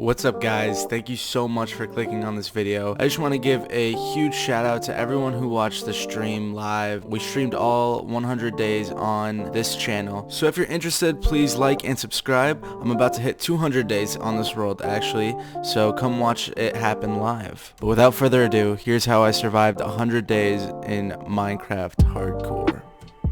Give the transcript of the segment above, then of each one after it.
What's up guys, thank you so much for clicking on this video. I just want to give a huge shout out to everyone who watched the stream live. We streamed all 100 days on this channel. So if you're interested, please like and subscribe. I'm about to hit 200 days on this world actually, so come watch it happen live. But without further ado, here's how I survived 100 days in Minecraft Hardcore.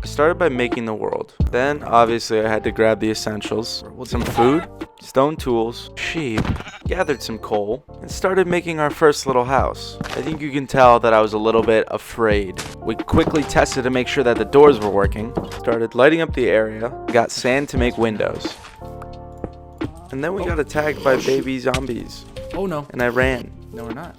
I started by making the world. Then, obviously, I had to grab the essentials. Some food, stone tools, sheep, gathered some coal, and started making our first little house. I think you can tell that I was a little bit afraid. We quickly tested to make sure that the doors were working, started lighting up the area, got sand to make windows. And then we got attacked by baby zombies. Oh no. And I ran. No, we're not.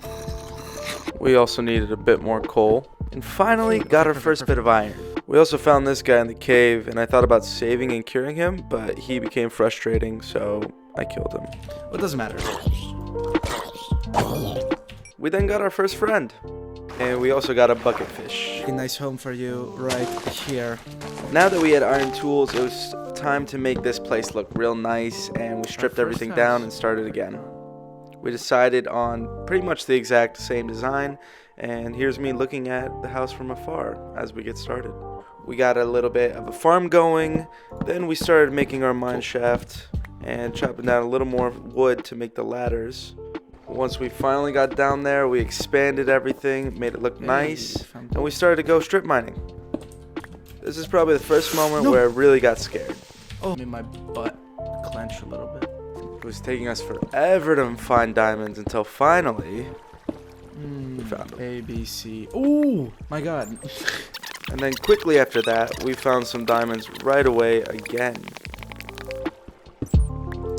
We also needed a bit more coal. And finally got our first bit of iron. We also found this guy in the cave, and I thought about saving and curing him, but he became frustrating, so I killed him. Well, it doesn't matter. We then got our first friend, and we also got a bucket fish. A nice home for you right here. Now that we had iron tools, it was time to make this place look real nice, and we stripped everything down and started again. We decided on pretty much the exact same design, and here's me looking at the house from afar as we get started. We got a little bit of a farm going, then we started making our mine shaft and chopping down a little more wood to make the ladders. Once we finally got down there, we expanded everything, made it look nice, and we started to go strip mining. This is probably the first moment where I really got scared. Oh, made my butt clench a little bit. It was taking us forever to find diamonds until finally we found them. A, B, C. Ooh, my God. And then quickly after that, we found some diamonds right away again.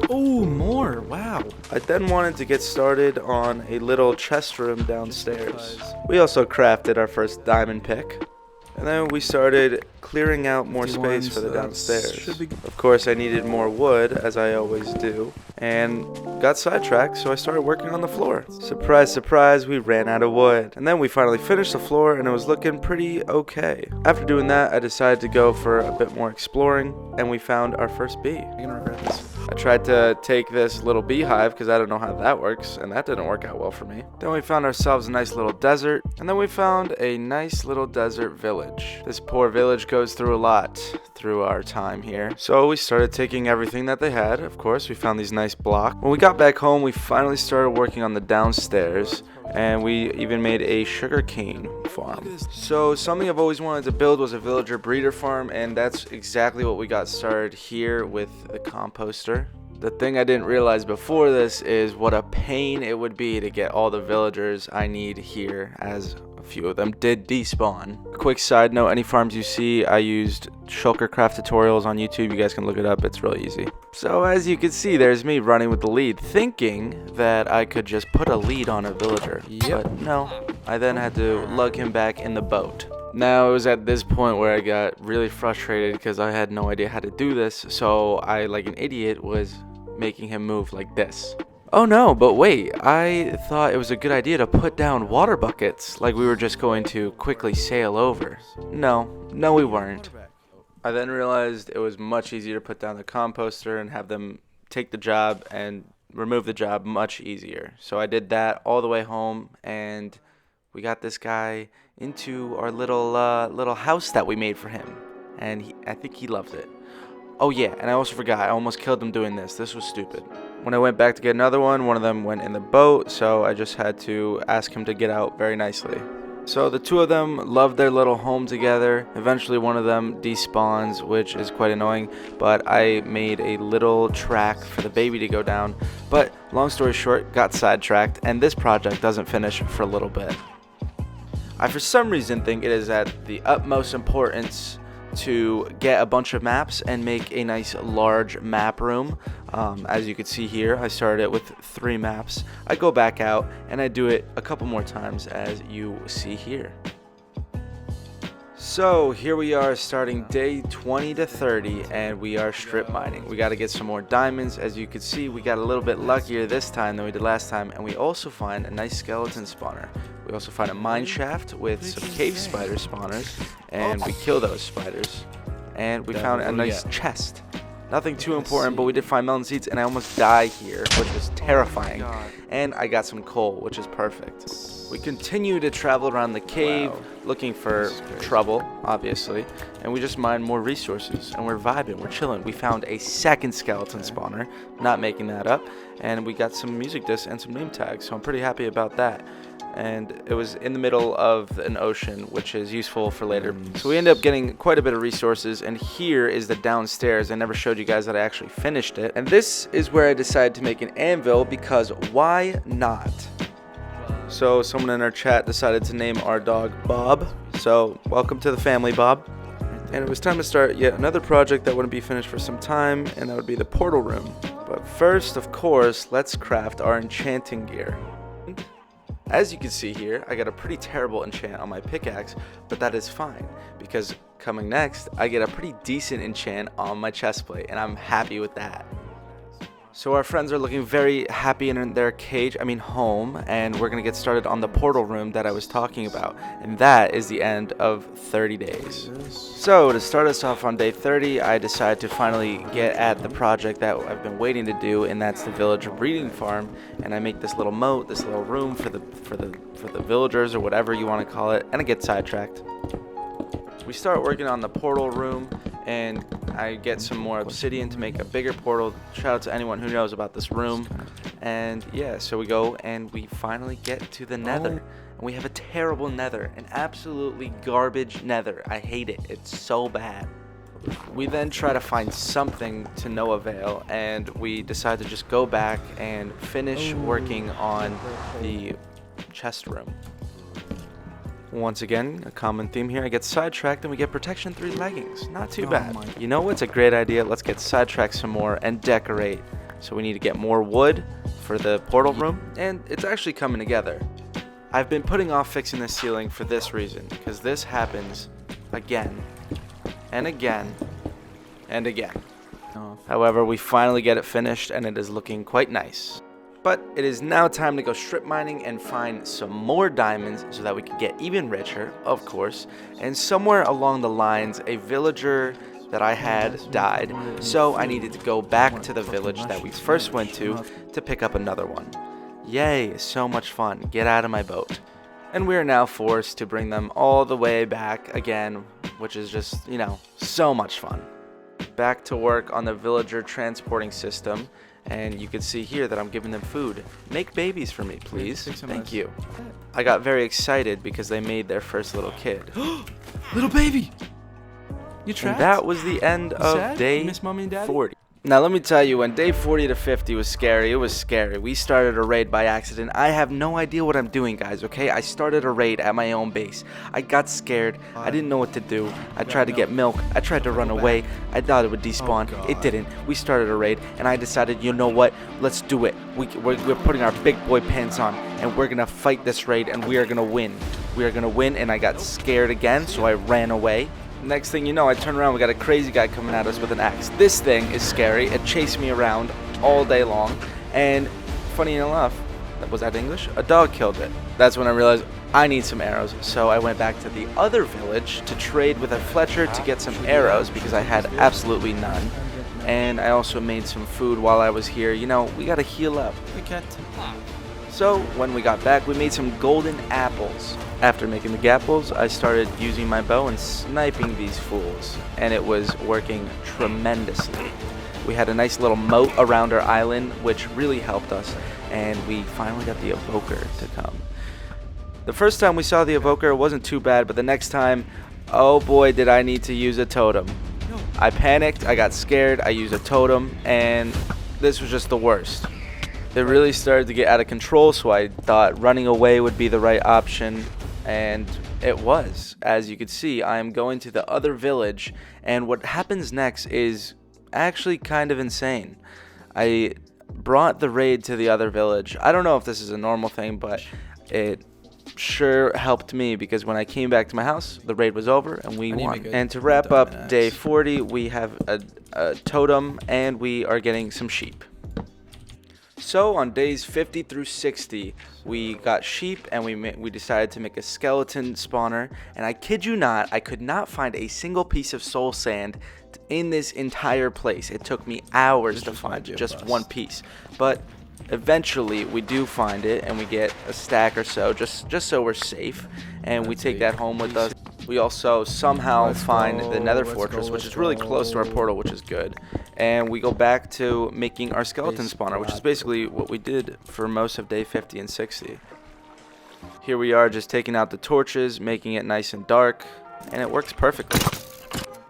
Ooh, more. Wow. I then wanted to get started on a little chest room downstairs. We also crafted our first diamond pick. And then we started clearing out more space for the downstairs. Of course, I needed more wood, as I always do, and got sidetracked, so I started working on the floor. Surprise, surprise, we ran out of wood. And then we finally finished the floor, and it was looking pretty okay. After doing that, I decided to go for a bit more exploring, and we found our first bee. I'm gonna regret this. I tried to take this little beehive because I don't know how that works, and that didn't work out well for me. Then we found ourselves a nice little desert, and then we found a nice little desert village. This poor village goes through a lot through our time here. So we started taking everything that they had. Of course, we found these nice blocks. When we got back home, we finally started working on the downstairs, and we even made a sugarcane farm. So something I've always wanted to build was a villager breeder farm, and that's exactly what we got started here with the composter. The thing I didn't realize before this is what a pain it would be to get all the villagers I need here, as a few of them did despawn. Quick side note, any farms you see, I used Shulker Craft tutorials on YouTube. You guys can look it up, it's really easy. So as you can see, there's me running with the lead, thinking that I could just put a lead on a villager. Yep. But no, I then had to lug him back in the boat. Now it was at this point where I got really frustrated because I had no idea how to do this, so I, like an idiot, was making him move like this. Oh no, but wait, I thought it was a good idea to put down water buckets, like we were just going to quickly sail over. No, we weren't. I then realized it was much easier to put down the composter and have them take the job and remove the job much easier. So I did that all the way home, and we got this guy into our little house that we made for him, and I think he loves it. Oh yeah, and I also forgot, I almost killed him doing this. This was stupid. When I went back to get another one of them went in the boat, so I just had to ask him to get out very nicely. So the two of them loved their little home together. Eventually one of them despawns, which is quite annoying, but I made a little track for the baby to go down. But long story short, got sidetracked, and this project doesn't finish for a little bit. I for some reason think it is at the utmost importance to get a bunch of maps and make a nice large map room. As you can see here, I started it with 3 maps. I go back out and I do it a couple more times, as you see here. So here we are starting day 20 to 30, and we are strip mining. We got to get some more diamonds. As you can see, we got a little bit luckier this time than we did last time, and we also find a nice skeleton spawner. We also find a mine shaft with some cave spider spawners, and we kill those spiders. And we found a nice chest. Nothing too important, but we did find melon seeds, and I almost died here, which was terrifying. And I got some coal, which is perfect. We continue to travel around the cave, looking for trouble, obviously, and we just mine more resources, and we're vibing, we're chilling. We found a second skeleton spawner, not making that up, and we got some music discs and some name tags, so I'm pretty happy about that. And it was in the middle of an ocean, which is useful for later. So we ended up getting quite a bit of resources, and here is the downstairs. I never showed you guys that I actually finished it. And this is where I decided to make an anvil, because why not? So someone in our chat decided to name our dog Bob. So welcome to the family, Bob. And it was time to start yet another project that wouldn't be finished for some time, and that would be the portal room. But first, of course, let's craft our enchanting gear. As you can see here, I got a pretty terrible enchant on my pickaxe, but that is fine, because coming next, I get a pretty decent enchant on my chestplate, and I'm happy with that. So our friends are looking very happy in their home, and we're going to get started on the portal room that I was talking about, and that is the end of 30 days. So to start us off on day 30, I decided to finally get at the project that I've been waiting to do, and that's the villager breeding farm. And I make this little moat, this little room for the villagers, or whatever you want to call it, and I get sidetracked. We start working on the portal room, and I get some more obsidian to make a bigger portal. Shout out to anyone who knows about this room. And yeah, so we go and we finally get to the nether. And we have a terrible nether, an absolutely garbage nether. I hate it, it's so bad. We then try to find something to no avail, and we decide to just go back and finish working on the chest room. Once again, a common theme here. I get sidetracked and we get protection 3 leggings. Not too bad. You know what's a great idea? Let's get sidetracked some more and decorate. So we need to get more wood for the portal room, and it's actually coming together. I've been putting off fixing the ceiling for this reason, because this happens again and again and again. However, we finally get it finished, and it is looking quite nice. But it is now time to go strip mining and find some more diamonds so that we can get even richer, of course. And somewhere along the lines, a villager that I had died, so I needed to go back to the village that we first went to pick up another one. Yay, so much fun. Get out of my boat. And we are now forced to bring them all the way back again, which is just, so much fun. Back to work on the villager transporting system. And you can see here that I'm giving them food. Make babies for me, please. Thank you. I got very excited because they made their first little kid. Little baby! You trapped? And that was the end of day Miss Mommy and Daddy? 40. Now let me tell you, when day 40 to 50 was scary, it was scary. We started a raid by accident. I have no idea what I'm doing, guys, okay? I started a raid at my own base. I got scared. I didn't know what to do. I tried to get milk. I tried to run away. I thought it would despawn. It didn't. We started a raid, and I decided, you know what? Let's do it. We're putting our big boy pants on, and we're going to fight this raid, and we are going to win. We are going to win, and I got scared again, so I ran away. Next thing you know, I turn around, we got a crazy guy coming at us with an axe. This thing is scary. It chased me around all day long, and funny enough, was that English? A dog killed it. That's when I realized I need some arrows, so I went back to the other village to trade with a Fletcher to get some arrows because I had absolutely none. And I also made some food while I was here. We gotta heal up. So when we got back, we made some golden apples. After making the gapples, I started using my bow and sniping these fools, and it was working tremendously. We had a nice little moat around our island, which really helped us, and we finally got the evoker to come. The first time we saw the evoker, it wasn't too bad, but the next time, oh boy, did I need to use a totem. I panicked, I got scared, I used a totem, and this was just the worst. It really started to get out of control, so I thought running away would be the right option. And it was. As you can see, I am going to the other village, and what happens next is actually kind of insane. I brought the raid to the other village. I don't know if this is a normal thing, but it sure helped me because when I came back to my house, the raid was over and we won. And to wrap up day 40, we have a totem and we are getting some sheep. So on days 50 through 60, we got sheep and we decided to make a skeleton spawner. And I kid you not, I could not find a single piece of soul sand in this entire place. It took me hours to find just one piece. But eventually we do find it and we get a stack or so just so we're safe. And we take that home with us. We also somehow find the Nether Fortress, which is really close to our portal, which is good. And we go back to making our skeleton spawner, which is basically what we did for most of day 50 and 60. Here we are just taking out the torches, making it nice and dark, and it works perfectly.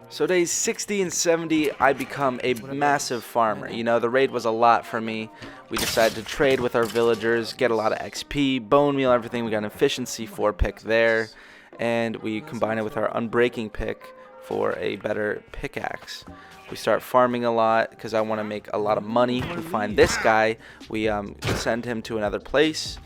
So days 60 and 70, I become a massive farmer. You know, the raid was a lot for me. We decided to trade with our villagers, get a lot of XP, bone meal, everything. We got an efficiency 4 pick there. And we combine it with our unbreaking pick for a better pickaxe. We start farming a lot because I want to make a lot of money. We find this guy, we send him to another place,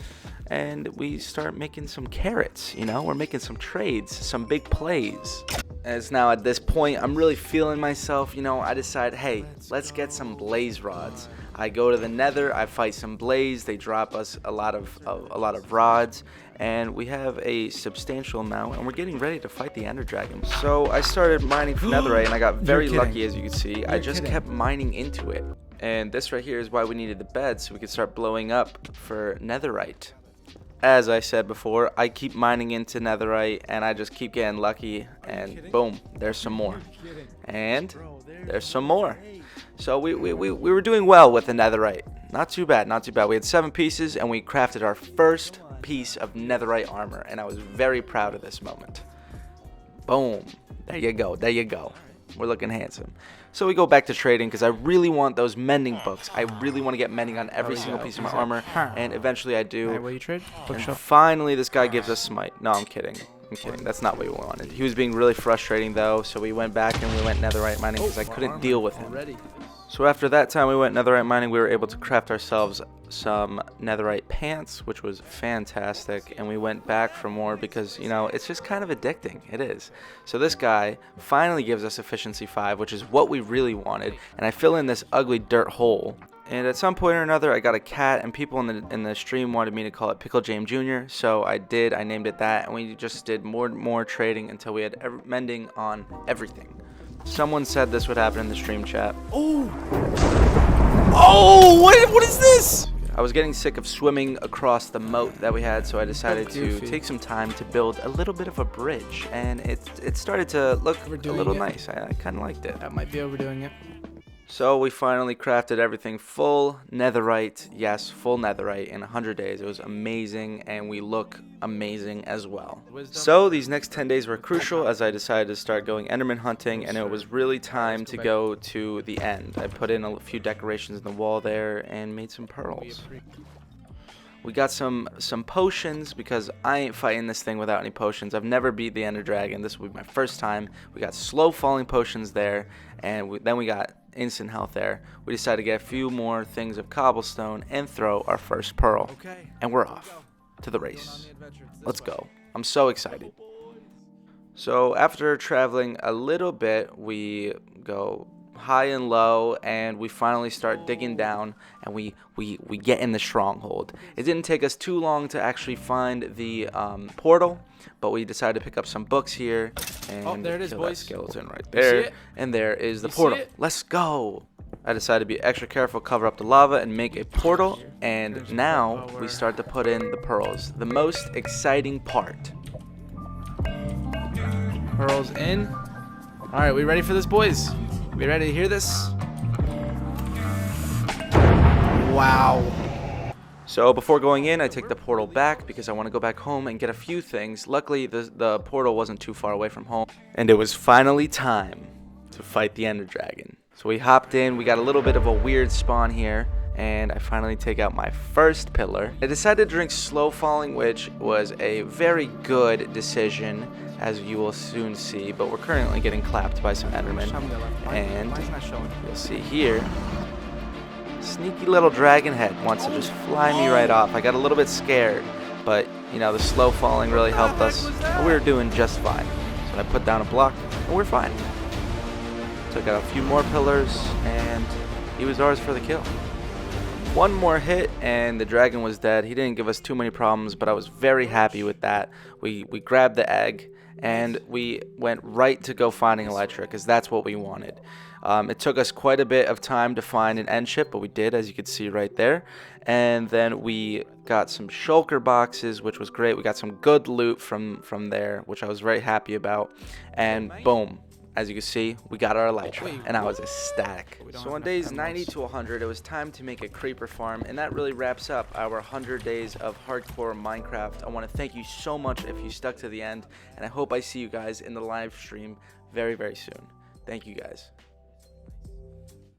and we start making some carrots. You know, we're making some trades, some big plays. As now at this point, I'm really feeling myself. You know, I decide, hey, let's get some blaze rods. I go to the Nether, I fight some blaze. They drop us a lot of rods, and we have a substantial amount, and we're getting ready to fight the Ender Dragon. So I started mining for Netherite, and I got very lucky, as you can see. I just kept mining into it, and this right here is why we needed the bed, so we could start blowing up for Netherite. As I said before, I keep mining into Netherite, and I just keep getting lucky, and boom, there's some more, and there's some more. So we were doing well with the Netherite. Not too bad, not too bad. We had 7 pieces, and we crafted our first piece of Netherite armor, and I was very proud of this moment. Boom. There you go, there you go. We're looking handsome. So we go back to trading because I really want those mending books. I really want to get mending on every single piece of my armor, and eventually I do. Will you trade? And finally, this guy gives us smite. No, I'm kidding. I'm kidding. That's not what we wanted. He was being really frustrating, though, so we went back and we went Netherite mining because I couldn't deal with him. So after that time we went Netherite mining, we were able to craft ourselves some Netherite pants, which was fantastic, and we went back for more because, you know, it's just kind of addicting. It is. So this guy finally gives us efficiency 5, which is what we really wanted, and I fill in this ugly dirt hole. And at some point or another, I got a cat, and people in the stream wanted me to call it Pickle James Jr., so I did. I named it that, and we just did more trading until we had mending on everything. Someone said this would happen in the stream chat. Oh, what is this? I was getting sick of swimming across the moat that we had, so I decided to take some time to build a little bit of a bridge, and it started to look a little nice. I kind of liked it. That might be overdoing it. So we finally crafted everything full netherite. Yes, full netherite in 100 days. It was amazing, and we look amazing as well. So these next 10 days were crucial as I decided to start going Enderman hunting, and it was really time to go to the end. I put in a few decorations in the wall there and made some pearls. We got some potions because I ain't fighting this thing without any potions. I've never beat the Ender Dragon. This will be my first time. We got slow falling potions there, and then we got instant health there. We decided to get a few more things of cobblestone and throw our first pearl. And we're off to the race. Let's go. I'm so excited. So after traveling a little bit, we go high and low, and we finally start digging down, and we get in the stronghold. It didn't take us too long to actually find the portal, but we decided to pick up some books here and there it is, kill boys. that skeleton right You see there. it? And there is the You see portal. it? Let's go. I decided to be extra careful, cover up the lava, and make a portal. And now we start to put in the pearls, the most exciting part. Pearls in. All right, we ready for this, boys? We ready to hear this? Wow. So before going in, I take the portal back because I want to go back home and get a few things. Luckily, the portal wasn't too far away from home. And it was finally time to fight the Ender Dragon. So we hopped in. We got a little bit of a weird spawn here. And I finally take out my first pillar. I decided to drink Slow Falling, which was a very good decision, as you will soon see. But we're currently getting clapped by some Endermen. And you'll see here, sneaky little dragon head wants to just fly me right off. I got a little bit scared, but you know, the slow falling really helped us. We were doing just fine. So I put down a block, and we're fine. Took out a few more pillars, and he was ours for the kill. one more hit and the dragon was dead. He didn't give us too many problems, but I was very happy with that. We grabbed the egg and we went right to go finding Elytra because that's what we wanted. It took us quite a bit of time to find an end ship, but we did, as you can see right there. And then we got some shulker boxes, which was great. We got some good loot from there, which I was very happy about. And boom, as you can see, we got our Elytra, and I was ecstatic. So on days 90 to 100, it was time to make a creeper farm, and that really wraps up our 100 days of hardcore Minecraft. I want to thank you so much if you stuck to the end, and I hope I see you guys in the live stream very, very soon. Thank you guys.